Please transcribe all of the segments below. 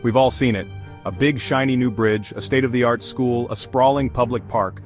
We've all seen it. A big shiny new bridge, a state-of-the-art school, a sprawling public park.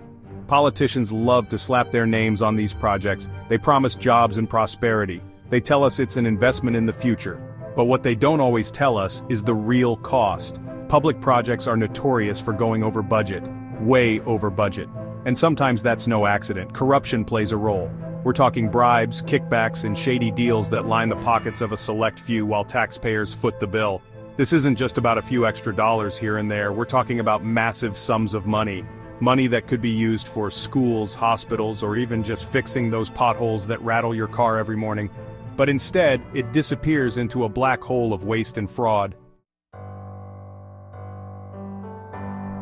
Politicians love to slap their names on these projects. They promise jobs and prosperity. They tell us it's an investment in the future. But what they don't always tell us is the real cost. Public projects are notorious for going over budget. Way over budget. And sometimes that's no accident. Corruption plays a role. We're talking bribes, kickbacks, and shady deals that line the pockets of a select few while taxpayers foot the bill. This isn't just about a few extra dollars here and there. We're talking about massive sums of money. Money that could be used for schools, hospitals, or even just fixing those potholes that rattle your car every morning. But instead, it disappears into a black hole of waste and fraud.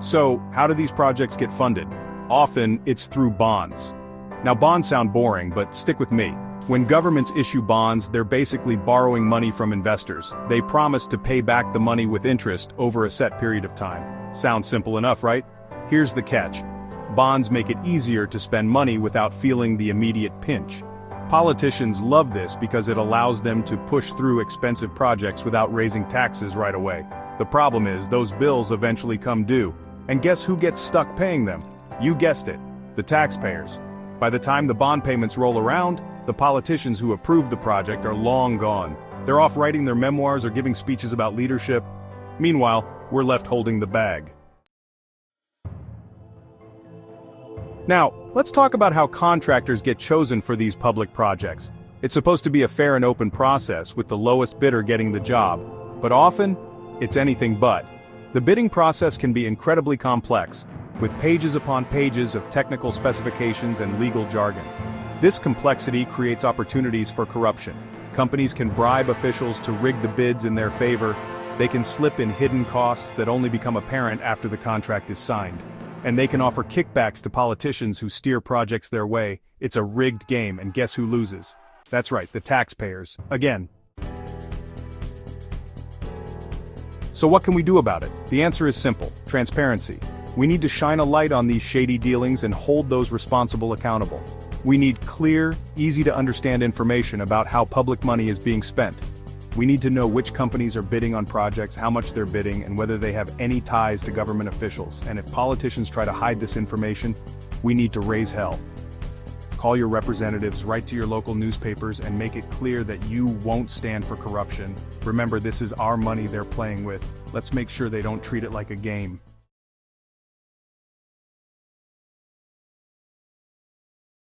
So, how do these projects get funded? Often, it's through bonds. Now, bonds sound boring, but stick with me. When governments issue bonds, they're basically borrowing money from investors. They promise to pay back the money with interest over a set period of time. Sounds simple enough, right? Here's the catch. Bonds make it easier to spend money without feeling the immediate pinch. Politicians love this because it allows them to push through expensive projects without raising taxes right away. The problem is, those bills eventually come due. And guess who gets stuck paying them? You guessed it, the taxpayers. By the time the bond payments roll around, the politicians who approved the project are long gone. They're off writing their memoirs or giving speeches about leadership. Meanwhile, we're left holding the bag. Now, let's talk about how contractors get chosen for these public projects. It's supposed to be a fair and open process, with the lowest bidder getting the job. But often, it's anything but. The bidding process can be incredibly complex, with pages upon pages of technical specifications and legal jargon. This complexity creates opportunities for corruption. Companies can bribe officials to rig the bids in their favor. They can slip in hidden costs that only become apparent after the contract is signed. And they can offer kickbacks to politicians who steer projects their way. It's a rigged game, and guess who loses? That's right, the taxpayers. Again. So what can we do about it? The answer is simple: transparency. We need to shine a light on these shady dealings and hold those responsible accountable. We need clear, easy-to-understand information about how public money is being spent. We need to know which companies are bidding on projects, how much they're bidding, and whether they have any ties to government officials. And if politicians try to hide this information, we need to raise hell. Call your representatives, write to your local newspapers, and make it clear that you won't stand for corruption. Remember, this is our money they're playing with. Let's make sure they don't treat it like a game.